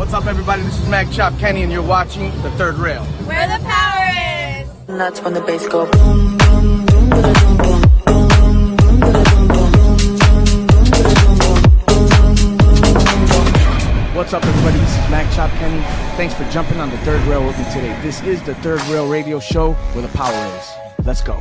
What's up, everybody? This is MagChop Kenny, and you're watching The Third Rail. Where the power is. And that's when the bass go boom, boom, boom, boom, boom, boom, boom, boom, boom, boom, boom. What's up, everybody? This is MagChop Kenny. Thanks for jumping on The Third Rail with me today. This is The Third Rail radio show where the power is. Let's go.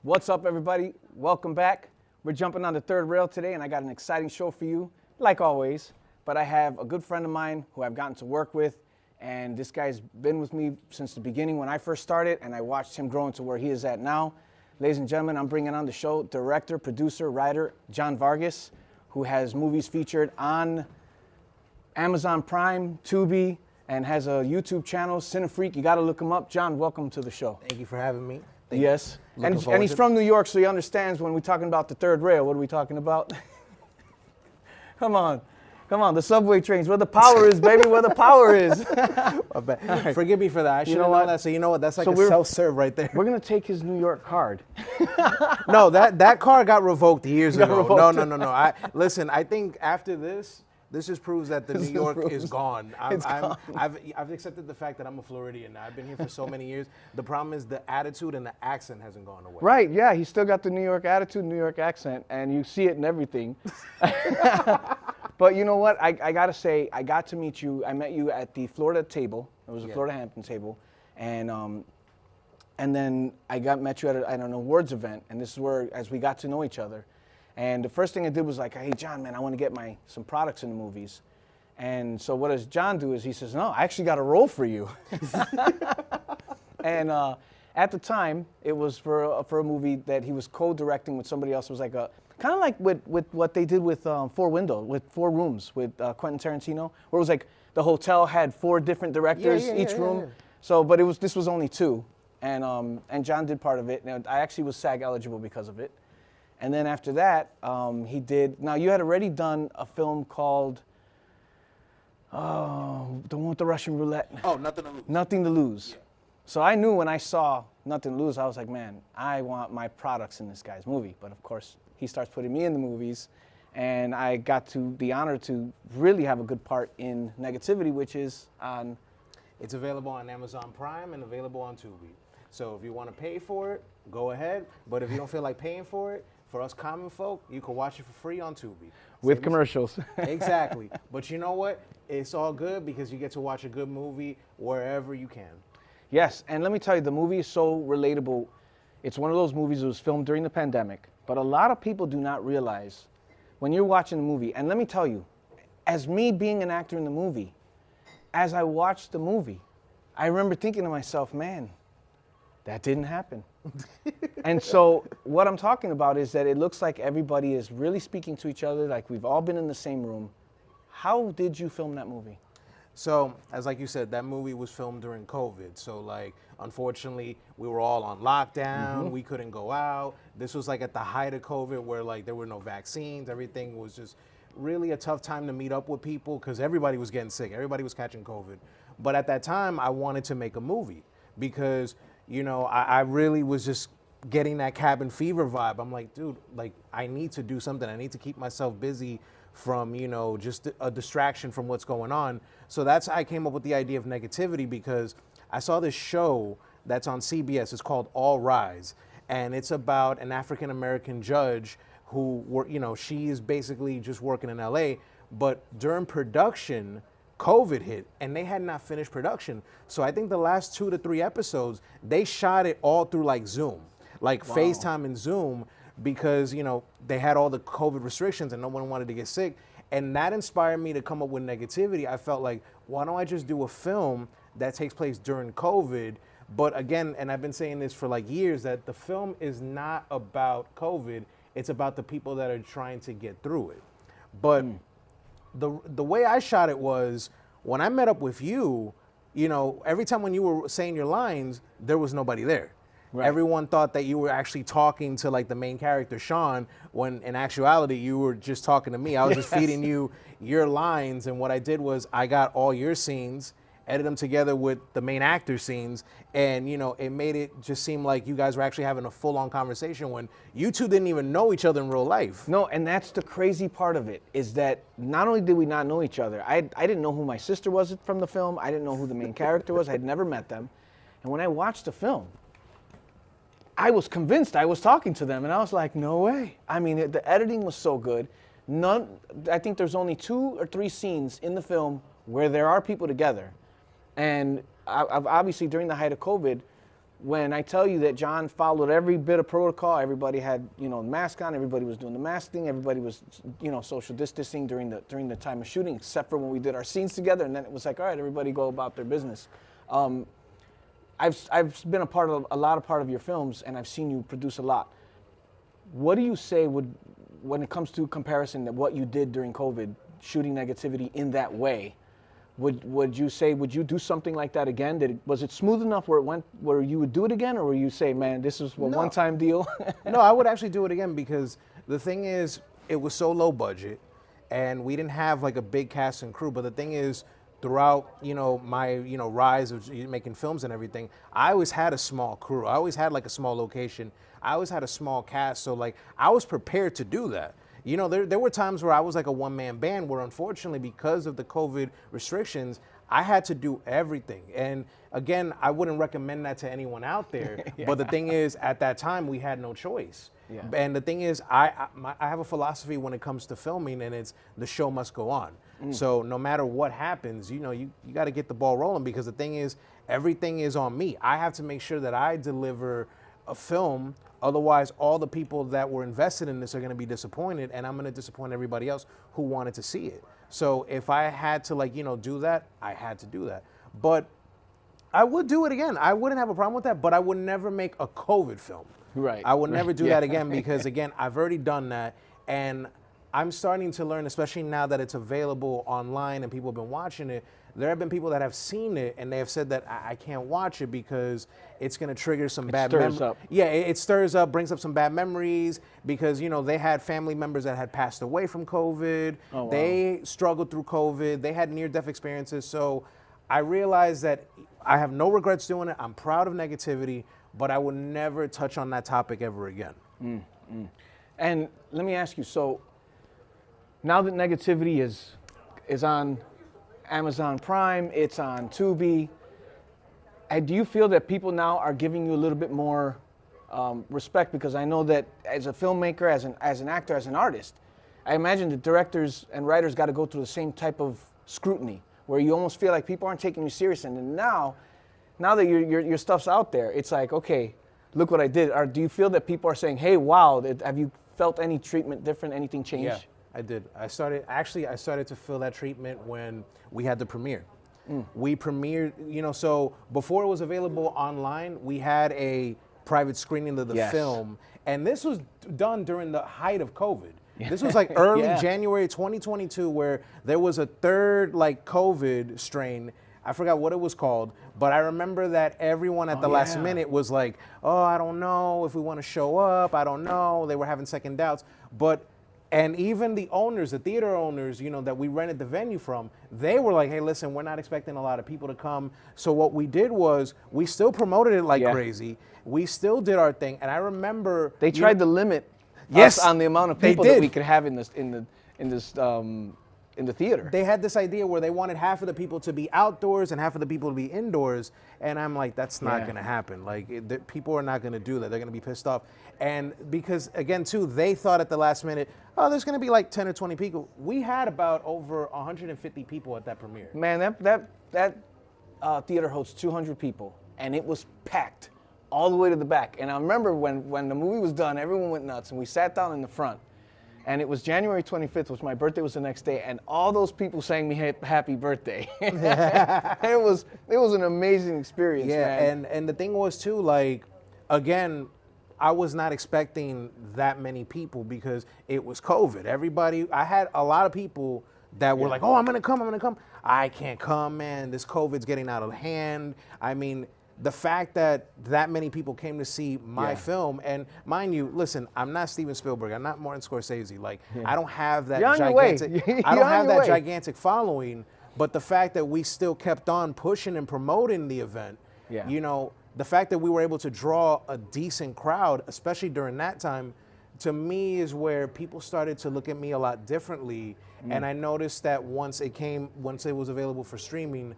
What's up, everybody? Welcome back. We're jumping on The Third Rail today, and I got an exciting show for you, like always. But I have a good friend of mine who I've gotten to work with, and this guy's been with me since the beginning when I first started, and I watched him grow into where he is at now. Ladies and gentlemen, I'm bringing on the show director, producer, writer, Jonathan Vargas, who has movies featured on Amazon Prime, Tubi, and has a YouTube channel, Cinefreak. You got to look him up. John, welcome to the show. Thank you for having me. Yes, and he's from New York, so he understands when we're talking about the third rail. What are we talking about? Come on, the subway trains, where the power is, baby, where the power is. Right. Forgive me for that. I should have known that. So you know what? That's like a self-serve right there. We're gonna take his New York card. No, that card got revoked years ago. No. Listen. I think after this just proves that the New York is gone. I've accepted the fact that I'm a Floridian now. I've been here for so many years. The problem is the attitude and the accent hasn't gone away. Right, yeah, he's still got the New York attitude, New York accent, and you see it in everything. But you know what, I gotta say, I got to meet you. I met you at the Florida table. It was a Florida Hampton table. And then I met you at an awards event, and this is where, as we got to know each other. And the first thing I did was like, hey, John, man, I want to get some products in the movies. And so what does John do is he says, no, I actually got a role for you. And at the time, it was for a movie that he was co-directing with somebody else. It was like kind of like with what they did with Four Rooms with Quentin Tarantino, where it was like the hotel had 4 different directors, each room. Yeah. So, but this was only 2. And John did part of it. And I actually was SAG eligible because of it. And then after that, he did. Now, you had already done a film called, the one with the Russian roulette. Oh, Nothing to Lose. Nothing to Lose. Yeah. So I knew when I saw Nothing to Lose, I was like, man, I want my products in this guy's movie. But of course, he starts putting me in the movies, and I got the honor to really have a good part in Negativity, which is on. It's available on Amazon Prime and available on Tubi. So if you want to pay for it, go ahead. But if you don't feel like paying for it, for us common folk, you can watch it for free on Tubi. With commercials. Exactly. But you know what? It's all good because you get to watch a good movie wherever you can. Yes, and let me tell you, the movie is so relatable. It's one of those movies that was filmed during the pandemic, but a lot of people do not realize when you're watching the movie, and let me tell you, as me being an actor in the movie, as I watched the movie, I remember thinking to myself, man, that didn't happen. And so what I'm talking about is that it looks like everybody is really speaking to each other, like we've all been in the same room. How did you film that movie? So, as like you said, that movie was filmed during COVID. So like, unfortunately, we were all on lockdown. Mm-hmm. We couldn't go out. This was like at the height of COVID where like there were no vaccines. Everything was just really a tough time to meet up with people because everybody was getting sick. Everybody was catching COVID. But at that time, I wanted to make a movie because, you know, I really was just getting that cabin fever vibe. I'm like, dude, like I need to do something. I need to keep myself busy from, you know, just a distraction from what's going on. So that's how I came up with the idea of Negativity because I saw this show that's on CBS. It's called All Rise. And it's about an African-American judge who, she is basically just working in LA. But during production, COVID hit and they had not finished production. So I think the last 2 to 3 episodes, they shot it all through like Zoom, like FaceTime and Zoom because, they had all the COVID restrictions and no one wanted to get sick. And that inspired me to come up with Negativity. I felt like, why don't I just do a film that takes place during COVID? But again, and I've been saying this for like years, that the film is not about COVID. It's about the people that are trying to get through it. But the way I shot it was when I met up with you, every time when you were saying your lines, there was nobody there. Right. Everyone thought that you were actually talking to like the main character, Sean, when in actuality you were just talking to me. I was just feeding you your lines, and what I did was I got all your scenes edit them together with the main actor scenes, and you know, it made it just seem like you guys were actually having a full-on conversation when you two didn't even know each other in real life. No, and that's the crazy part of it, is that not only did we not know each other, I didn't know who my sister was from the film, I didn't know who the main character was, I had never met them. And when I watched the film, I was convinced I was talking to them, and I was like, no way. I mean, the editing was so good. I think there's only 2 or 3 scenes in the film where there are people together. And I've obviously, during the height of COVID, when I tell you that John followed every bit of protocol, everybody had, you know, mask on, everybody was doing the mask thing, everybody was, you know, social distancing during the time of shooting, except for when we did our scenes together, and then it was like, all right, everybody go about their business. I've been a part of your films, and I've seen you produce a lot. What do you say when it comes to comparison, that what you did during COVID, shooting negativity in that way? Would you do something like that again? Was it smooth enough where you would do it again, or would you say, man, this is a one-time deal? No, I would actually do it again, because the thing is, it was so low budget, and we didn't have like a big cast and crew. But the thing is, throughout, you know, my, you know, rise of making films and everything, I always had a small crew. I always had like a small location. I always had a small cast. So like, I was prepared to do that. You know, there were times where I was like a one-man band, where unfortunately, because of the COVID restrictions, I had to do everything. And again, I wouldn't recommend that to anyone out there. Yeah. But the thing is, at that time, we had no choice. Yeah. And the thing is, I have a philosophy when it comes to filming, and it's the show must go on. So no matter what happens, you know, you got to get the ball rolling, because the thing is, everything is on me. I have to make sure that I deliver a film. Otherwise, all the people that were invested in this are going to be disappointed, and I'm going to disappoint everybody else who wanted to see it. So if I had to, like, you know, do that, I had to do that. But I would do it again. I wouldn't have a problem with that, but I would never make a COVID film. Right. I would never do that again, because again, I've already done that, and I'm starting to learn, especially now that it's available online and people have been watching it. There have been people that have seen it, and they have said that I can't watch it because it's going to trigger some bad memories. Yeah, it stirs up, brings up some bad memories, because, you know, they had family members that had passed away from COVID. Oh, wow. They struggled through COVID. They had near-death experiences. So I realized that I have no regrets doing it. I'm proud of negativity, but I will never touch on that topic ever again. And let me ask you, so now that negativity is on Amazon Prime, it's on Tubi, do you feel that people now are giving you a little bit more respect? Because I know that as a filmmaker, as an actor, as an artist, I imagine the directors and writers got to go through the same type of scrutiny, where you almost feel like people aren't taking you serious. And then now that your stuff's out there, it's like, okay, look what I did. Or do you feel that people are saying, hey, wow, have you felt any treatment different, anything change? Yeah, I did. I started to feel that treatment when we had the premiere. We premiered, you know, so before it was available online, we had a private screening of the film, and this was done during the height of COVID. This was like early January 2022, where there was a third like COVID strain. I forgot what it was called, but I remember that everyone at the last minute was like, oh, I don't know if we want to show up. I don't know. They were having second doubts. And even the owners, the theater owners, you know, that we rented the venue from, they were like, hey, listen, we're not expecting a lot of people to come. So what we did was we still promoted it like crazy. We still did our thing. And I remember they tried to limit us on the amount of people that we could have in the theater. They had this idea where they wanted half of the people to be outdoors and half of the people to be indoors. And I'm like, that's not going to happen. Like, people are not going to do that. They're going to be pissed off. And because, again, too, they thought at the last minute, oh, there's going to be like 10 or 20 people. We had about over 150 people at that premiere. Man, that theater hosts 200 people, and it was packed all the way to the back. And I remember when the movie was done, everyone went nuts, and we sat down in the front. And it was January 25th, which my birthday was the next day, and all those people sang me happy birthday. It was an amazing experience, man. And the thing was too, like, again, I was not expecting that many people because it was COVID. I had a lot of people that were like, oh, I'm gonna come. I can't come, man. This COVID's getting out of hand. I mean, the fact that many people came to see my film, and mind you, listen, I'm not Steven Spielberg, I'm not Martin Scorsese. Like, I don't have that gigantic following, But the fact that we still kept on pushing and promoting the event, Yeah. you know, the fact that we were able to draw a decent crowd, especially during that time, to me is where people started to look at me a lot differently. And I noticed that once it was available for streaming,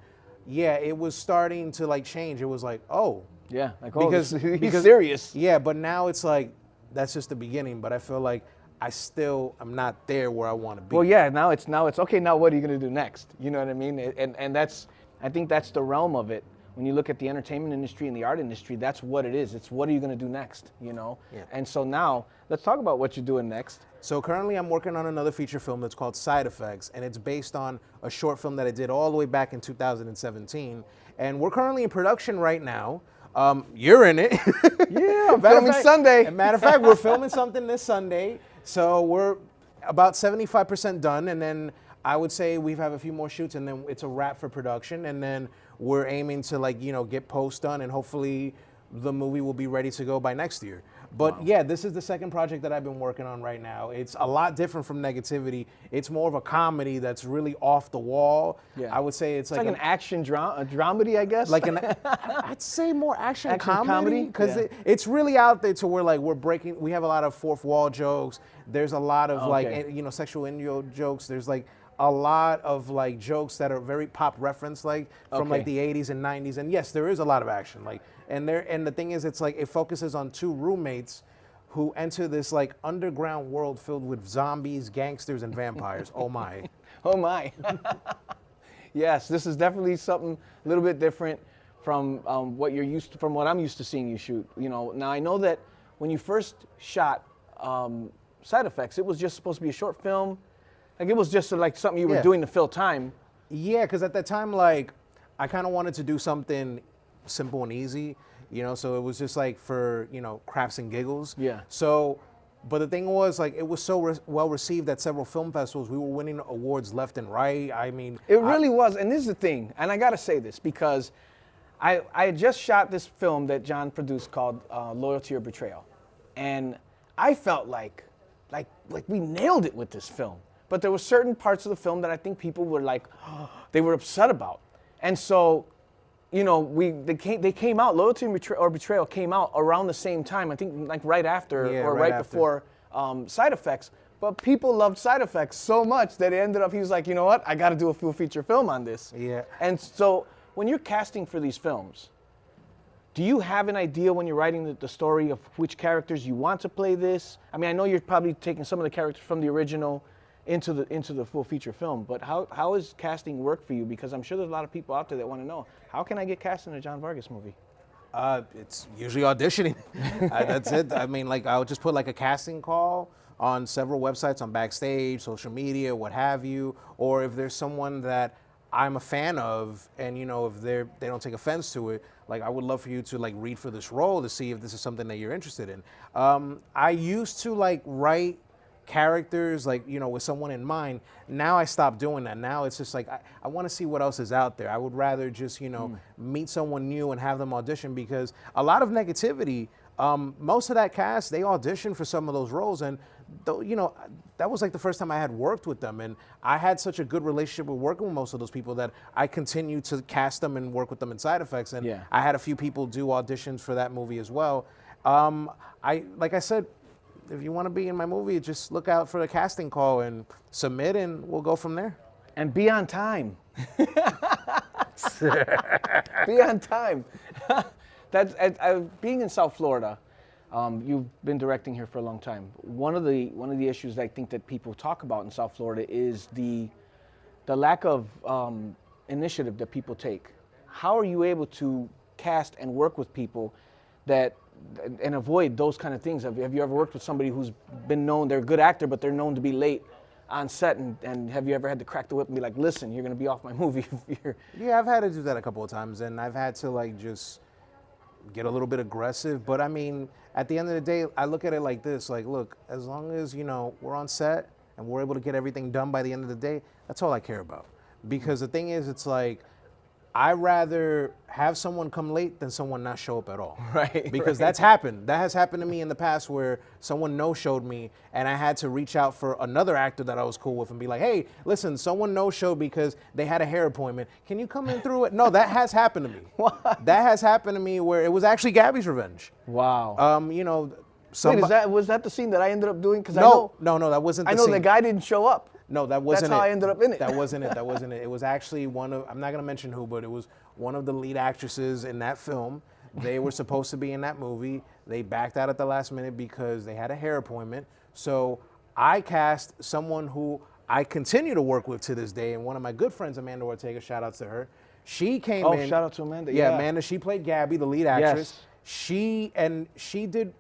yeah, it was starting to like change. It was like, oh, Yeah, like, because he's serious. Yeah, but now it's like that's just the beginning. But I feel like I'm not there where I want to be. Well, yeah, now it's okay. Now what are you going to do next? You know what I mean? And I think that's the realm of it. When you look at the entertainment industry and the art industry, that's what it is. It's what are you going to do next, you know? Yeah. And so now, let's talk about what you're doing next. So currently I'm working on another feature film that's called Side Effects, and it's based on a short film that I did all the way back in 2017. And we're currently in production right now. You're in it. Yeah, I'm filming Sunday. As a matter of fact, we're filming something this Sunday. So we're about 75% done, and then I would say we have a few more shoots, and then it's a wrap for production, and then we're aiming to get post done, and hopefully the movie will be ready to go by next year. But yeah, this is the second project that I've been working on right now. It's a lot different from Negativity. It's more of a comedy that's really off the wall. Yeah. I would say it's like an action a dramedy, I guess. like I'd say more action comedy, because Yeah. it's really out there to where like we have a lot of fourth wall jokes. There's a lot of Okay. sexual innuendo jokes. There's like a lot of like jokes that are very pop reference, like from like Okay. the 80s and 90s. And yes, there is a lot of action, like, and the thing is, it's like it focuses on two roommates who enter this like underground world filled with zombies, gangsters, and vampires. Oh my. Oh my. Yes, this is definitely something a little bit different from what I'm used to seeing you shoot. You know, now I know that when you first shot Side Effects, it was just supposed to be a short film. Like it was just like something you were Yeah. doing to fill time. Yeah, because at that time, like, I kind of wanted to do something simple and easy, so it was just like for, crafts and giggles. Yeah. So, but the thing was, like, it was so well received at several film festivals. We were winning awards left and right. I mean, It really was, and this is the thing, and I gotta say this because I had just shot this film that John produced called Loyalty or Betrayal, and I felt like we nailed it with this film. But there were certain parts of the film that I think people were like, they were upset about, and so, they came out. Loyalty or Betrayal came out around the same time. I think like right after Yeah, or right right after. before Side Effects. But people loved Side Effects so much that it ended up. He was like, you know what? I got to do a full feature film on this. Yeah. And so when you're casting for these films, do you have an idea when you're writing the story of which characters you want to play this? I mean, I know you're probably taking some of the characters from the original into the full feature film, but how is casting work for you? Because I'm sure there's a lot of people out there that want to know, how can I get cast in a John Vargas movie? It's usually auditioning. That's it. I mean, like, I'll just put like a casting call on several websites, on Backstage, social media, what have you. Or if there's someone that I'm a fan of, and if they don't take offense to it, like, I would love for you to like read for this role to see if this is something that you're interested in. I used to like write characters like with someone in mind. Now I stopped doing that. Now it's just like I want to see what else is out there. I would rather just meet someone new and have them audition, because a lot of Negativity, most of that cast, they auditioned for some of those roles, and that was like the first time I had worked with them, and I had such a good relationship with working with most of those people that I continued to cast them and work with them in Side Effects. And Yeah. I had a few people do auditions for that movie as well. Like I said, if you want to be in my movie, just look out for the casting call and submit, and we'll go from there. And be on time. Be on time. Being in South Florida, you've been directing here for a long time. One of the issues I think that people talk about in South Florida is the lack of initiative that people take. How are you able to cast and work with people and avoid those kind of things? Have you ever worked with somebody who's been known, they're a good actor, but they're known to be late on set, and have you ever had to crack the whip and be like, listen, you're going to be off my movie if you're... Yeah, I've had to do that a couple of times, and I've had to like just get a little bit aggressive. But I mean, at the end of the day, I look at it like this, like, look, as long as, we're on set and we're able to get everything done by the end of the day, that's all I care about. Because the thing is, it's like, I rather have someone come late than someone not show up at all. Right, Because right. that's happened. That has happened to me in the past where someone no-showed me and I had to reach out for another actor that I was cool with and be like, hey, listen, someone no-showed because they had a hair appointment. Can you come in through it? No, that has happened to me. What? That has happened to me where it was actually Gabby's revenge. Wow. You know, Wait, was that the scene that I ended up doing? Because no, that wasn't the I know scene. the guy didn't show up. No, that wasn't it. That's how I ended up in it. That wasn't it. That wasn't it. It was actually one of, I'm not going to mention who, but it was one of the lead actresses in that film. They were supposed to be in that movie. They backed out at the last minute because they had a hair appointment. So I cast someone who I continue to work with to this day, and one of my good friends, Amanda Ortega, shout outs to her. She came in. Oh, shout out to Amanda. Yeah, Yeah. Amanda, she played Gabby, the lead actress. Yes. She did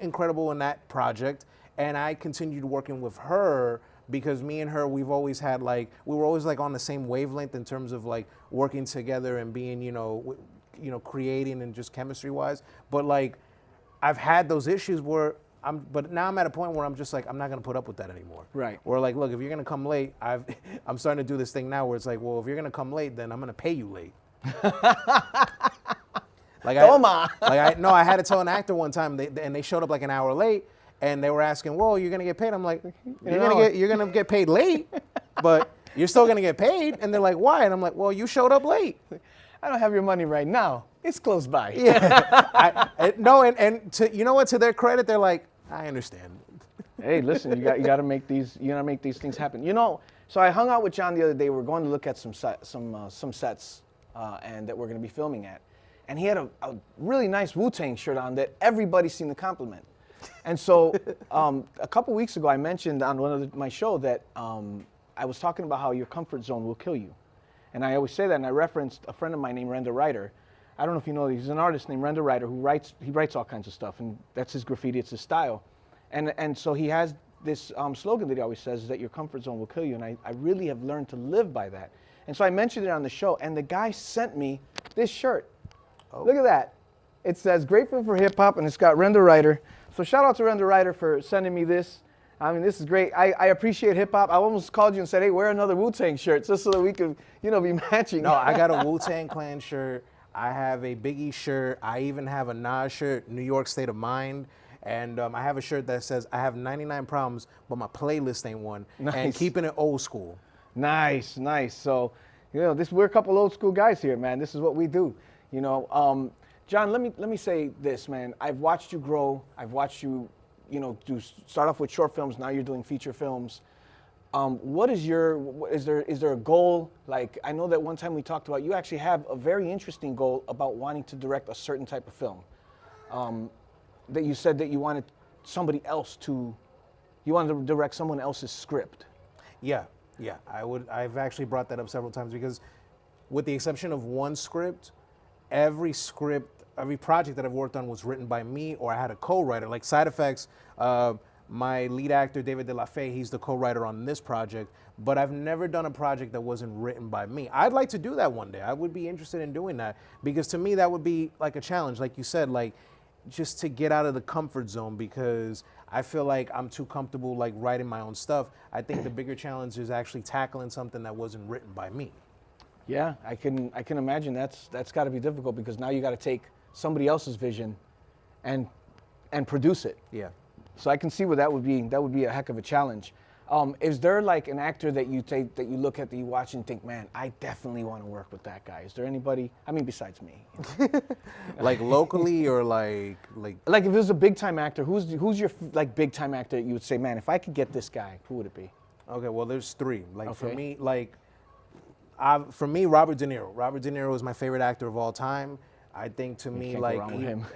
incredible in that project, and I continued working with her because me and her, we've always had we were always like on the same wavelength in terms of like working together and being, creating and just chemistry wise. But like, I've had those issues but now I'm at a point where I'm just like, I'm not gonna put up with that anymore. Right. Or like, look, if you're gonna come late, I'm starting to do this thing now where it's like, well, if you're gonna come late, then I'm gonna pay you late. Toma. I had to tell an actor one time, and they showed up like an hour late, and they were asking, "Whoa, you're gonna get paid?" I'm like, "You're gonna get paid late, but you're still gonna get paid." And they're like, "Why?" And I'm like, "Well, you showed up late." I don't have your money right now. It's close by. Yeah. You know what? To their credit, they're like, "I understand." Hey, listen, you got to make these things happen. So I hung out with John the other day. We're going to look at some sets, and that we're going to be filming at. And he had a really nice Wu-Tang shirt on that everybody seemed to compliment. And so a couple weeks ago, I mentioned on one of my show that I was talking about how your comfort zone will kill you. And I always say that, and I referenced a friend of mine named Renda Ryder. I don't know if you know, he's an artist named Renda Ryder who writes all kinds of stuff, and that's his graffiti, it's his style. And so he has this slogan that he always says is that your comfort zone will kill you, and I really have learned to live by that. And so I mentioned it on the show, and the guy sent me this shirt. Oh. Look at that. It says, grateful for hip hop, and it's got Renda Ryder. So shout out to Renda Ryder for sending me this. I mean, this is great. I appreciate hip hop. I almost called you and said, hey, wear another Wu-Tang shirt just so that we could, be matching. No, I got a Wu-Tang Clan shirt. I have a Biggie shirt. I even have a Nas shirt, New York State of Mind. And I have a shirt that says, I have 99 problems, but my playlist ain't one. Nice. And keeping it old school. Nice, nice. So, we're a couple old school guys here, man. This is what we do. John, let me say this, man. I've watched you grow. I've watched you, start off with short films. Now you're doing feature films. Is there a goal? Like, I know that one time we talked about, you actually have a very interesting goal about wanting to direct a certain type of film. That you said that you wanted you wanted to direct someone else's script. Yeah. I've actually brought that up several times because with the exception of one script, every project that I've worked on was written by me or I had a co-writer. Like Side Effects, my lead actor, David De La Fey, he's the co-writer on this project, but I've never done a project that wasn't written by me. I'd like to do that one day. I would be interested in doing that because to me that would be like a challenge, like you said, like just to get out of the comfort zone because I feel like I'm too comfortable like writing my own stuff. I think the bigger challenge is actually tackling something that wasn't written by me. Yeah, I can imagine that's got to be difficult because now you got to take somebody else's vision and produce it. Yeah. So I can see where that would be a heck of a challenge. Is there like an actor that you look at, that you watch and think, man, I definitely want to work with that guy? Is there anybody? I mean, besides me. Like locally or like if it was a big time actor, who's your like big time actor that you would say, man, if I could get this guy, who would it be? Okay, well, there's three. Like Okay. for me, Robert De Niro. Robert De Niro is my favorite actor of all time. I think to me, can't go wrong with him.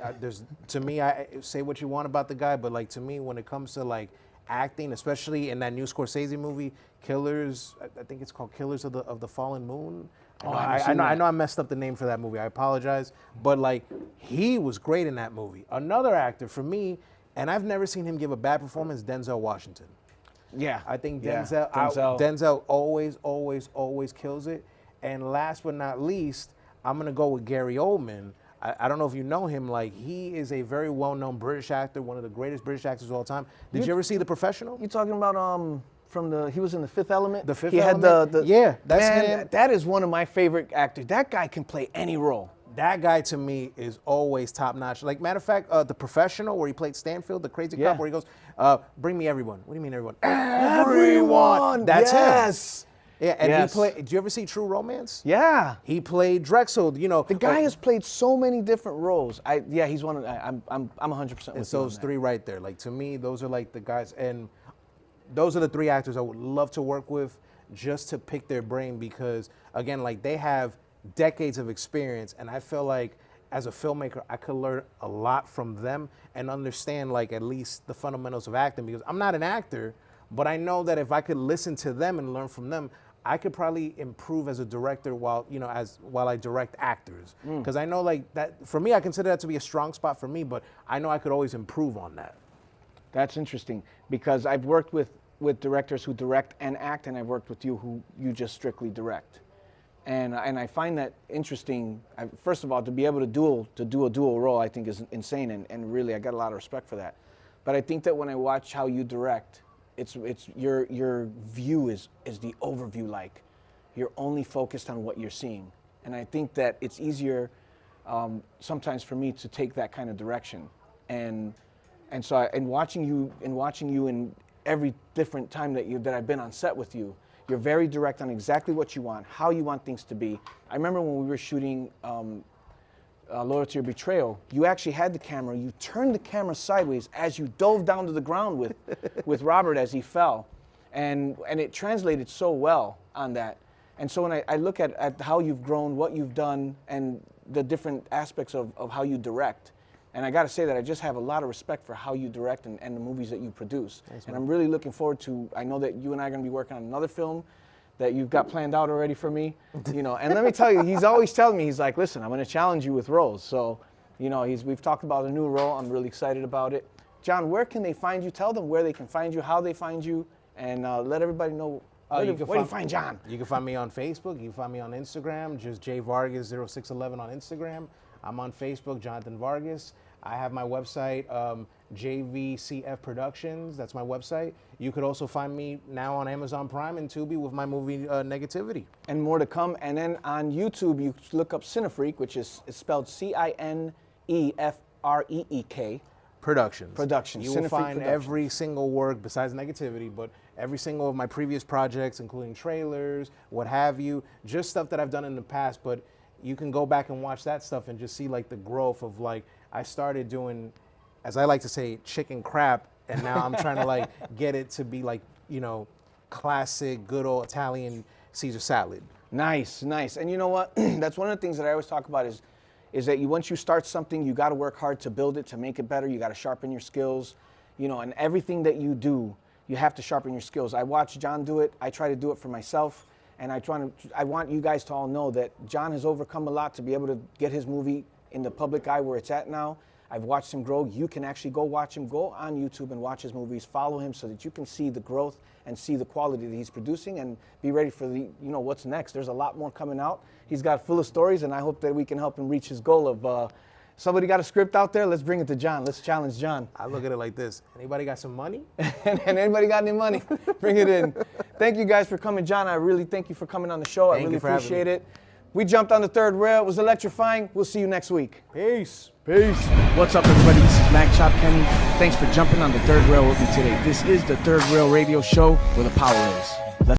I say what you want about the guy, but like to me, when it comes to like acting, especially in that new Scorsese movie, Killers, I think it's called Killers of the Fallen Moon. I know I messed up the name for that movie. I apologize, but like he was great in that movie. Another actor for me, and I've never seen him give a bad performance, Denzel Washington. Yeah, I think yeah. Denzel always kills it. And last but not least, I'm gonna go with Gary Oldman. I don't know if you know him. Like he is a very well-known British actor, one of the greatest British actors of all time. Did you ever see The Professional? You talking about he was in The Fifth Element. The Fifth he Element? Had Yeah, that's man, him. that is one of my favorite actors. That guy can play any role. That guy to me is always top notch. Like matter of fact, The Professional, where he played Stanfield, the crazy Yeah. cop, where he goes, "Bring me everyone." What do you mean everyone? Everyone. That's yes. him. Yeah, and Yes. he played. Did you ever see True Romance? Yeah. He played Drexel. You know, The guy has played so many different roles. He's one of. I'm 100% with It's you on those that. three right there. Like to me, those are like the guys, and those are the three actors I would love to work with, just to pick their brain because again, like they have decades of experience, and I feel like as a filmmaker, I could learn a lot from them and understand like at least the fundamentals of acting because I'm not an actor, but I know that if I could listen to them and learn from them, I could probably improve as a director while I direct actors. Because I know like that for me, I consider that to be a strong spot for me, but I know I could always improve on that. That's interesting because I've worked with directors who direct and act, and I've worked with you who you just strictly direct. And I find that interesting. First of all, to be able to do a dual role, I think is insane, and really I got a lot of respect for that. But I think that when I watch how you direct, it's your view is the overview. Like you're only focused on what you're seeing, and I think that it's easier sometimes for me to take that kind of direction. And so in watching you in every different time that I've been on set with you. You're very direct on exactly what you want, how you want things to be. I remember when we were shooting Loyalty or Betrayal, you actually had the camera, you turned the camera sideways as you dove down to the ground with Robert as he fell. And it translated so well on that. And so when I look at how you've grown, what you've done, and the different aspects of how you direct, and I got to say that I just have a lot of respect for how you direct and the movies that you produce. Thanks, and man. I'm really looking forward to, I know that you and I are going to be working on another film that you've got planned out already for me. And let me tell you, he's always telling me, he's like, listen, I'm going to challenge you with roles. So, we've talked about a new role. I'm really excited about it. John, where can they find you? Tell them where they can find you, how they find you, and let everybody know where do you find John. You can find me on Facebook. You can find me on Instagram, just jvargas0611 on Instagram. I'm on Facebook, Jonathan Vargas. I have my website, JVCF Productions. That's my website. You could also find me now on Amazon Prime and Tubi with my movie Negativity. And more to come. And then on YouTube, you look up Cinefreak, which is spelled CINEFREEK. Productions. You will Cinefreak find Productions. every single work besides Negativity, but every single of my previous projects, including trailers, what have you, just stuff that I've done in the past. But you can go back and watch that stuff and just see like the growth of like, I started doing, as I like to say, chicken crap, and now I'm trying to like get it to be like, classic, good old Italian Caesar salad. Nice. And you know what? That's one of the things that I always talk about is that once you start something, you got to work hard to build it, to make it better. You got to sharpen your skills, and everything that you do, you have to sharpen your skills. I watch John do it. I try to do it for myself. And I want you guys to all know that John has overcome a lot to be able to get his movie in the public eye where it's at now. I've watched him grow. You can actually go watch him. Go on YouTube and watch his movies. Follow him so that you can see the growth and see the quality that he's producing and be ready for what's next. There's a lot more coming out. He's got full of stories, and I hope that we can help him reach his goal of somebody got a script out there. Let's bring it to John. Let's challenge John. I look at it like this. Anybody got some money? and anybody got any money? Bring it in. Thank you guys for coming, John. I really thank you for coming on the show. I really appreciate it. We jumped on the third rail. It was electrifying. We'll see you next week. Peace. What's up, everybody? This is MagChop Kenny. Thanks for jumping on the third rail with me today. This is the Third Rail Radio Show where the power is.